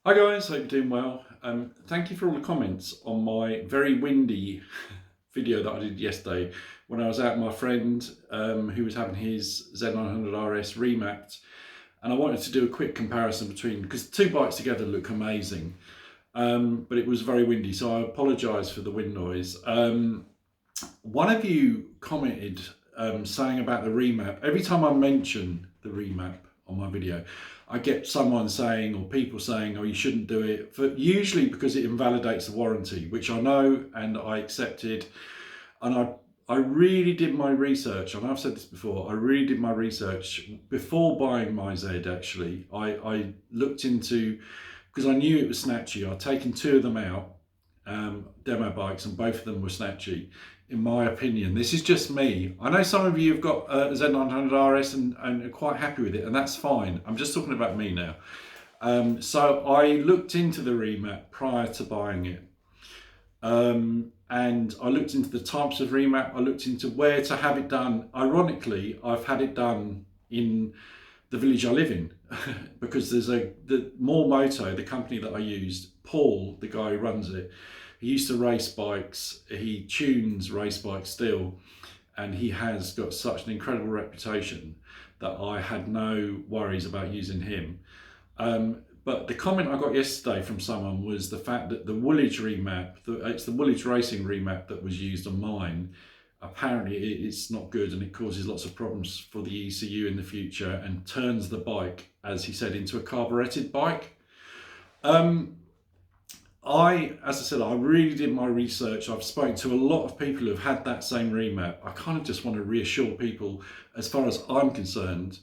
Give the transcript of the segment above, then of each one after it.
Hi guys, hope you're doing well. Thank you for all the comments on my very windy video that I did yesterday when I was out with my friend who was having his Z900RS remapped, and I wanted to do a quick comparison between, because the two bikes together look amazing, but it was very windy, so I apologise for the wind noise. One of you commented saying about the remap. Every time I mention the remap on my video, I get someone saying, or people saying, oh, you shouldn't do it, usually because it invalidates the warranty, which I know and I accepted. And I really did my research, and I've said this before, I really did my research before buying my Z. Actually, I looked into, because I knew it was snatchy. I'd taken two of them out, demo bikes, and both of them were snatchy, in my opinion. This is just me. I know some of you have got a Z900RS and are quite happy with it, and that's fine. I'm just talking about me now. So I looked into the remap prior to buying it. And I looked into the types of remap. I looked into where to have it done. Ironically, I've had it done in the village I live in because there's the Moto, the company that I used. Paul, the guy who runs it, he used to race bikes. He tunes race bikes still, and he has got such an incredible reputation that I had no worries about using him. But the comment I got yesterday from someone was the fact that the Woolwich remap, it's the Woolwich Racing remap that was used on mine. Apparently it's not good, and it causes lots of problems for the ECU in the future and turns the bike, as he said, into a carburetted bike. As I said, I really did my research. I've spoken to a lot of people who have had that same remap. I kind of just want to reassure people, as far as I'm concerned,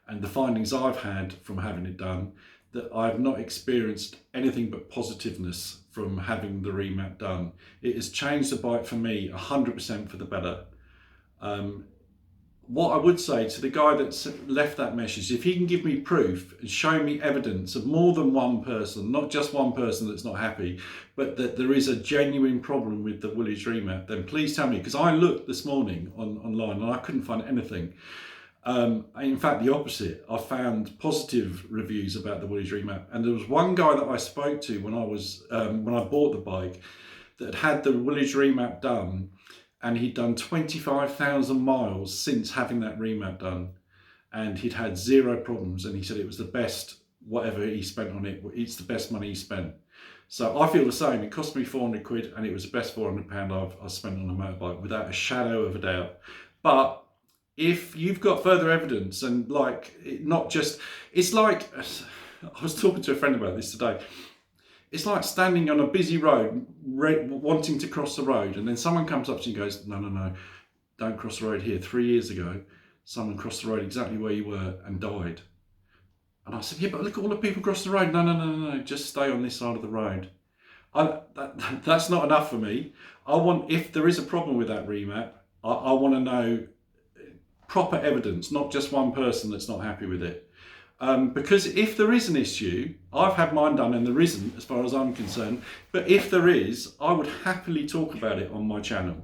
and the findings I've had from having it done, that I've not experienced anything but positiveness from having the remap done. It has changed the bike for me 100% for the better. What I would say to the guy that's left that message, if he can give me proof and show me evidence of more than one person, not just one person that's not happy, but that there is a genuine problem with the Woolwich remap, then please tell me, because I looked this morning online and I couldn't find anything. In fact, the opposite. I found positive reviews about the Woolwich remap, and there was one guy that I spoke to when I bought the bike that had the Woolwich remap done, and he'd done 25,000 miles since having that remap done, and he'd had zero problems, and he said it was the best, whatever he spent on it, it's the best money he spent. So I feel the same. It cost me 400 quid, and it was the best £400 I've spent on a motorbike, without a shadow of a doubt. But if you've got further evidence, and not just, it's like, I was talking to a friend about this today. It's like standing on a busy road, wanting to cross the road, and then someone comes up to you and goes, no, don't cross the road here. 3 years ago, someone crossed the road exactly where you were and died. And I said, yeah, but look at all the people across the road. No, just stay on this side of the road. That's not enough for me. If there is a problem with that remap, I want to know proper evidence, not just one person that's not happy with it. Because if there is an issue, I've had mine done and there isn't, as far as I'm concerned, but if there is, I would happily talk about it on my channel.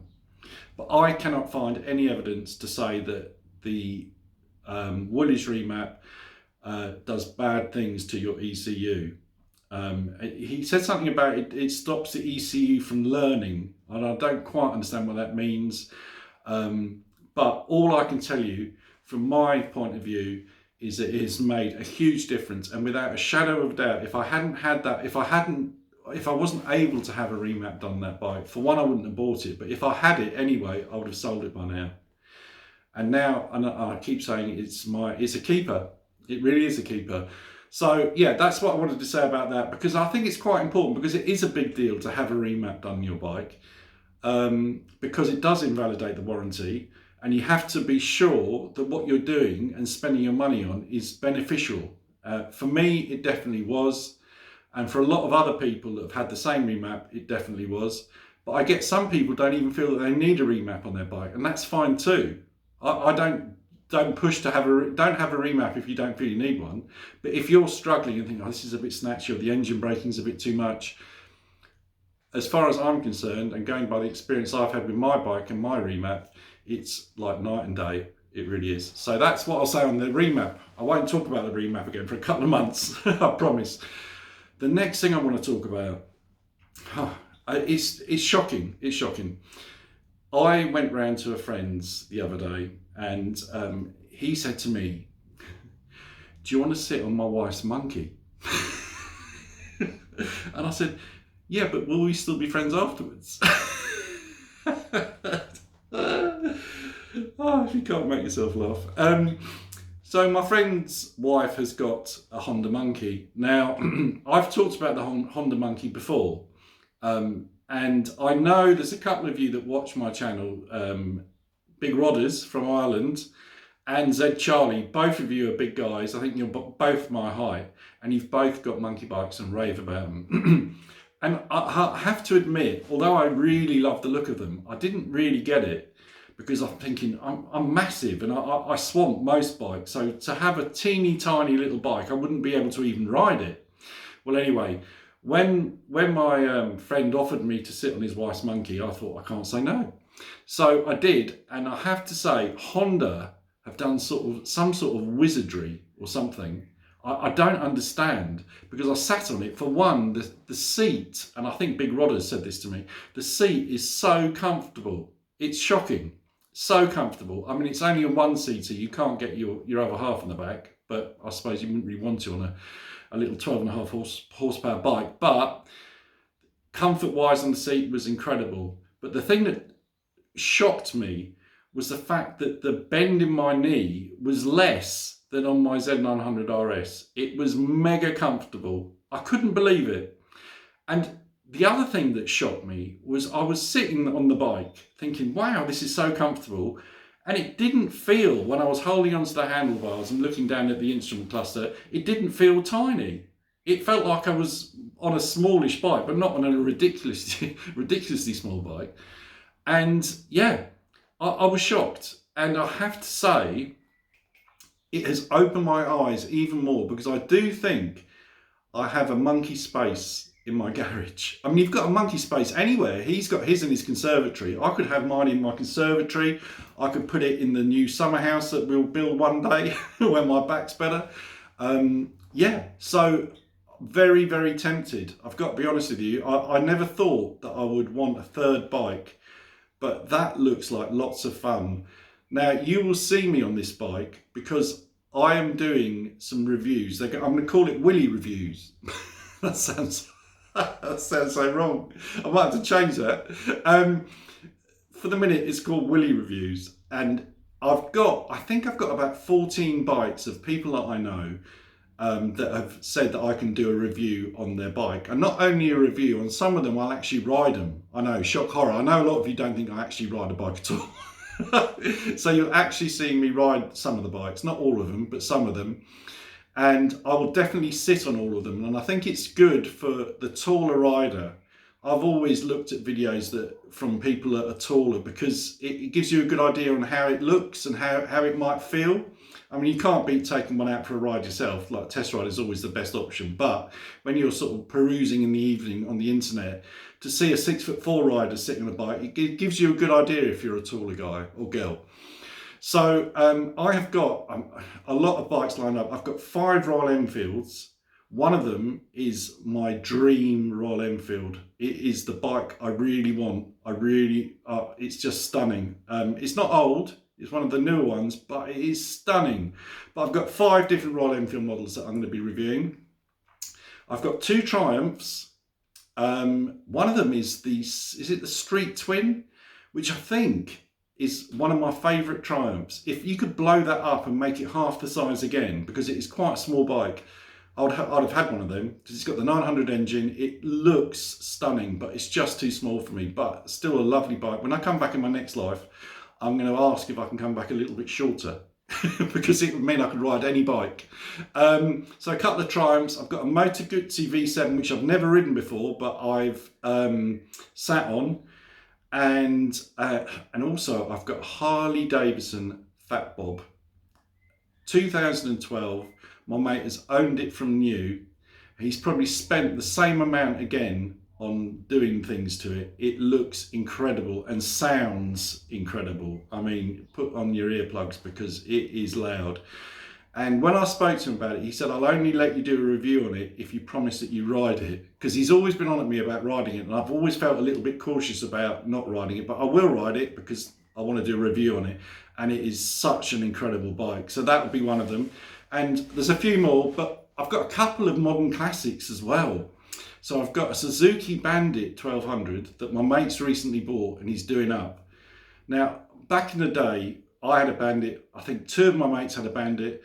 But I cannot find any evidence to say that the Woolwich remap does bad things to your ECU. He said something about it stops the ECU from learning, and I don't quite understand what that means. But all I can tell you, from my point of view, is that it has made a huge difference. And without a shadow of a doubt, if I hadn't had that, if I wasn't able to have a remap done on that bike, for one, I wouldn't have bought it. But if I had it anyway, I would have sold it by now. And now, and I keep saying it's a keeper. It really is a keeper. So yeah, that's what I wanted to say about that, because I think it's quite important, because it is a big deal to have a remap done on your bike, because it does invalidate the warranty. And you have to be sure that what you're doing and spending your money on is beneficial. For me, it definitely was. And for a lot of other people that have had the same remap, it definitely was. But I get some people don't even feel that they need a remap on their bike, and that's fine too. I don't push to don't have a remap if you don't feel you need one. But if you're struggling and think, oh, this is a bit snatchy, or the engine braking's a bit too much, as far as I'm concerned, and going by the experience I've had with my bike and my remap, it's like night and day. It really is. So that's what I'll say on the remap. I won't talk about the remap again for a couple of months, I promise. The next thing I want to talk about, it's shocking. It's shocking. I went round to a friend's the other day, and he said to me, "Do you want to sit on my wife's monkey?" And I said, "Yeah, but will we still be friends afterwards?" Oh, if you can't make yourself laugh. So my friend's wife has got a Honda Monkey. Now, I've talked about the Honda Monkey before, and I know there's a couple of you that watch my channel, Big Rodders from Ireland and Z Charlie. Both of you are big guys. I think you're both my height, and you've both got monkey bikes and rave about them. And I have to admit, although I really love the look of them, I didn't really get it, because I'm thinking I'm massive and I swamp most bikes. So to have a teeny tiny little bike, I wouldn't be able to even ride it. Well, anyway, when my friend offered me to sit on his wife's monkey, I thought, I can't say no. So I did, and I have to say, Honda have done some sort of wizardry or something. I don't understand, because I sat on it. For one, the seat, and I think Big Rodders said this to me, the seat is so comfortable. It's shocking. So comfortable. I mean, it's only a one-seater. You can't get your other half on the back, but I suppose you wouldn't really want to on a little 12.5 horsepower bike. But comfort-wise on the seat was incredible. But the thing that shocked me was the fact that the bend in my knee was less than on my Z900RS. It was mega comfortable. I couldn't believe it. And the other thing that shocked me was I was sitting on the bike thinking, wow, this is so comfortable. And it didn't feel, when I was holding onto the handlebars and looking down at the instrument cluster, it didn't feel tiny. It felt like I was on a smallish bike, but not on a ridiculously small bike. And yeah, I was shocked. And I have to say, it has opened my eyes even more, because I do think I have a monkey space in my garage. I mean, you've got a monkey space anywhere. He's got his in his conservatory. I could have mine in my conservatory. I could put it in the new summer house that we'll build one day when my back's better. Yeah, so very, very tempted. I've got to be honest with you. I never thought that I would want a third bike, but that looks like lots of fun. Now, you will see me on this bike because I am doing some reviews. I'm going to call it Willy reviews. That sounds so wrong. I might have to change that. For the minute, it's called Willy reviews. And I think I've got about 14 bikes of people that I know that have said that I can do a review on their bike. And not only a review, on some of them I'll actually ride them. I know, shock horror. I know a lot of you don't think I actually ride a bike at all. So you'll actually see me ride some of the bikes, not all of them, but some of them. And I will definitely sit on all of them. And I think it's good for the taller rider. I've always looked at videos from people that are taller, because it gives you a good idea on how it looks and how it might feel. I mean, you can't beat taking one out for a ride yourself. Like, test ride is always the best option. But when you're sort of perusing in the evening on the internet, to see a 6'4" rider sitting on a bike, it gives you a good idea if you're a taller guy or girl. So I have got a lot of bikes lined up. I've got 5 Royal Enfields. One of them is my dream Royal Enfield. It is the bike I really want. It's just stunning. It's not old. It's one of the newer ones, but it is stunning. But I've got 5 different Royal Enfield models that I'm going to be reviewing. I've got 2 Triumphs. One of them is the Street Twin, which I think is one of my favourite Triumphs. If you could blow that up and make it half the size again, because it is quite a small bike, I'd have had one of them, because it's got the 900 engine. It looks stunning, but it's just too small for me, but still a lovely bike. When I come back in my next life, I'm going to ask if I can come back a little bit shorter, because it would mean I could ride any bike. So a couple of Triumphs. I've got a Moto Guzzi V7, which I've never ridden before, but I've sat on. And also I've got Harley Davidson Fat Bob. 2012. My mate has owned it from new. He's probably spent the same amount again on doing things to it. It looks incredible and sounds incredible. I mean, put on your earplugs because it is loud. And when I spoke to him about it, he said, I'll only let you do a review on it if you promise that you ride it. Because he's always been on at me about riding it. And I've always felt a little bit cautious about not riding it. But I will ride it because I want to do a review on it. And it is such an incredible bike. So that would be one of them. And there's a few more, but I've got a couple of modern classics as well. So I've got a Suzuki Bandit 1200 that my mate's recently bought and he's doing up. Now, back in the day, I had a Bandit. I think two of my mates had a Bandit.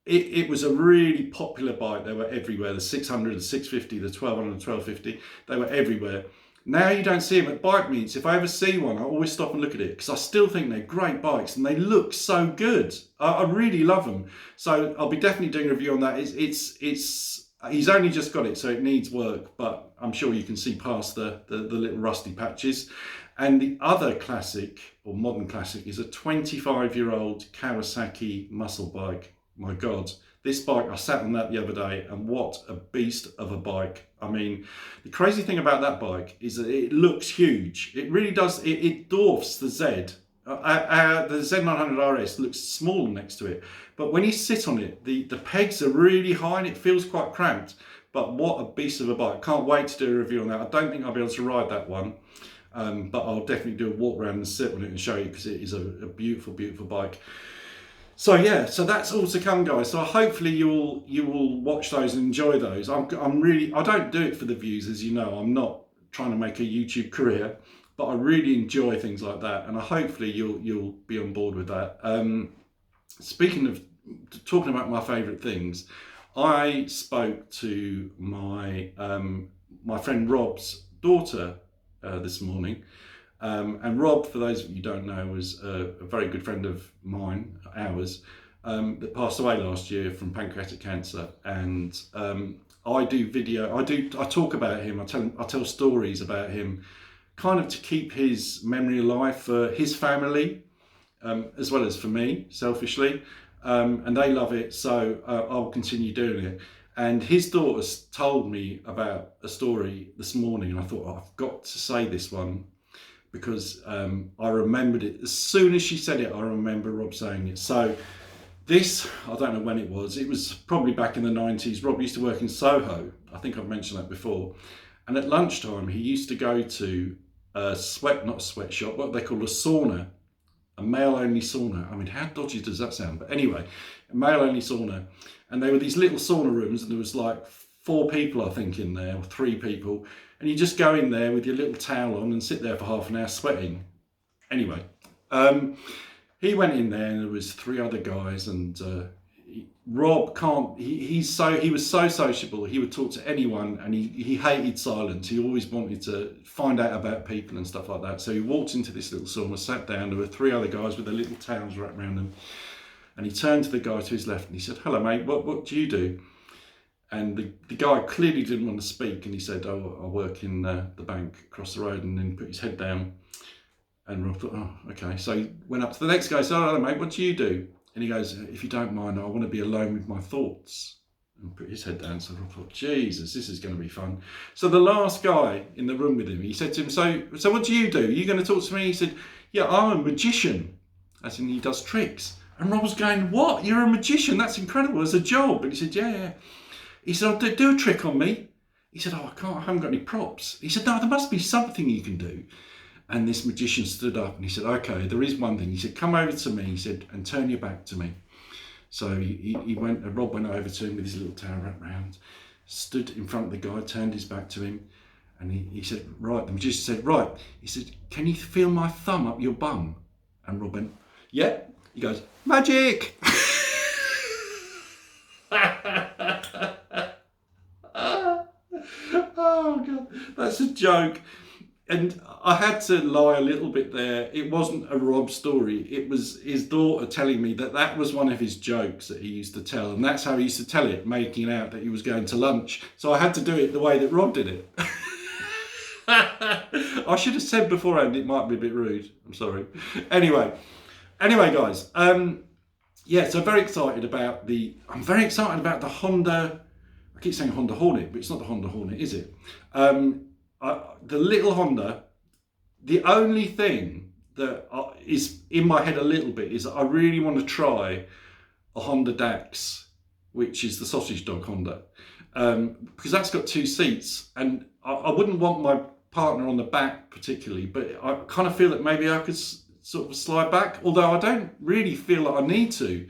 It was a really popular bike. They were everywhere. The 600, the 650, the 1200, the 1250. They were everywhere. Now you don't see them at bike meets. If I ever see one, I always stop and look at it because I still think they're great bikes and they look so good. I really love them. So I'll be definitely doing a review on that. He's only just got it, so it needs work, but I'm sure you can see past the little rusty patches. And the other classic, or modern classic, is a 25-year-old Kawasaki muscle bike. My God, this bike, I sat on that the other day, and what a beast of a bike. I mean, the crazy thing about that bike is that it looks huge. It really does, it dwarfs the Z. The Z900RS looks small next to it. But when you sit on it, the pegs are really high and it feels quite cramped. But what a beast of a bike. Can't wait to do a review on that. I don't think I'll be able to ride that one. But I'll definitely do a walk around and sit on it and show you because it is a beautiful, beautiful bike. So yeah, so that's all to come, guys. So hopefully you will watch those and enjoy those. I don't do it for the views, as you know. I'm not trying to make a YouTube career, but I really enjoy things like that, and hopefully you'll be on board with that. Speaking of talking about my favourite things, I spoke to my my friend Rob's daughter this morning. And Rob, for those of you who don't know, was a very good friend of mine, ours, that passed away last year from pancreatic cancer. And I talk about him. I tell stories about him, kind of to keep his memory alive for his family, as well as for me, selfishly. And they love it, so I'll continue doing it. And his daughter told me about a story this morning, and I thought, oh, I've got to say this one, because I remembered it. As soon as she said it, I remember Rob saying it. So this, I don't know when it was probably back in the 90s. Rob used to work in Soho. I think I've mentioned that before. And at lunchtime, he used to go to not a sweatshop, what they call a sauna, a male-only sauna. I mean, how dodgy does that sound? But anyway, a male-only sauna. And there were these little sauna rooms, and there was like 4 people, I think, in there, or 3 people. And you just go in there with your little towel on and sit there for half an hour sweating. Anyway, he went in there and there was 3 other guys, and Rob he was so sociable. He would talk to anyone, and he hated silence. He always wanted to find out about people and stuff like that. So he walked into this little sauna, sat down. There were 3 other guys with their little towels wrapped around them. And he turned to the guy to his left and he said, "Hello, mate, what do you do?" And the guy clearly didn't want to speak, and he said, "Oh, I work in the bank across the road," and then put his head down. And Rob thought, "Oh, okay." So he went up to the next guy and said, "Hello, mate, what do you do?" And he goes, "If you don't mind, I want to be alone with my thoughts." And put his head down. So Rob thought, Jesus, this is going to be fun. So the last guy in the room with him, he said to him, so what do you do? Are you going to talk to me? He said, "Yeah, I'm a magician," as in he does tricks. And Rob was going, "What? You're a magician? That's incredible. It's a job." And he said, "Yeah." He said, "Oh, do a trick on me." He said, "Oh, I haven't got any props." He said, "No, there must be something you can do." And this magician stood up and he said, "Okay, there is one thing." He said, "Come over to me," he said, "and turn your back to me." So Rob went over to him with his little towel wrapped round, stood in front of the guy, turned his back to him, and he said, "Right," the magician said, "Right." He said, "Can you feel my thumb up your bum?" And Rob went, "Yeah." He goes, "Magic!" Oh God, that's a joke. And I had to lie a little bit there. It wasn't a Rob story. It was his daughter telling me that was one of his jokes that he used to tell. And that's how he used to tell it, making out that he was going to lunch. So I had to do it the way that Rob did it. I should have said beforehand it might be a bit rude. I'm sorry. Anyway, guys. Yeah, so I'm very excited about the Honda. I keep saying Honda Hornet, but it's not the Honda Hornet, is it? The little Honda. The only thing that is in my head a little bit is that I really want to try a Honda Dax, which is the sausage dog Honda, because that's got 2 seats, and I wouldn't want my partner on the back particularly, but I kind of feel that maybe I could sort of slide back, although I don't really feel that I need to.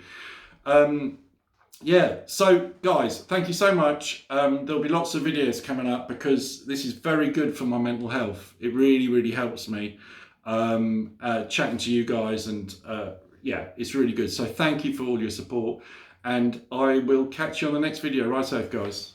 Yeah, so guys, thank you so much. There'll be lots of videos coming up because this is very good for my mental health. It really, really helps me chatting to you guys, and yeah, it's really good. So thank you for all your support, and I will catch you on the next video. Right safe, guys.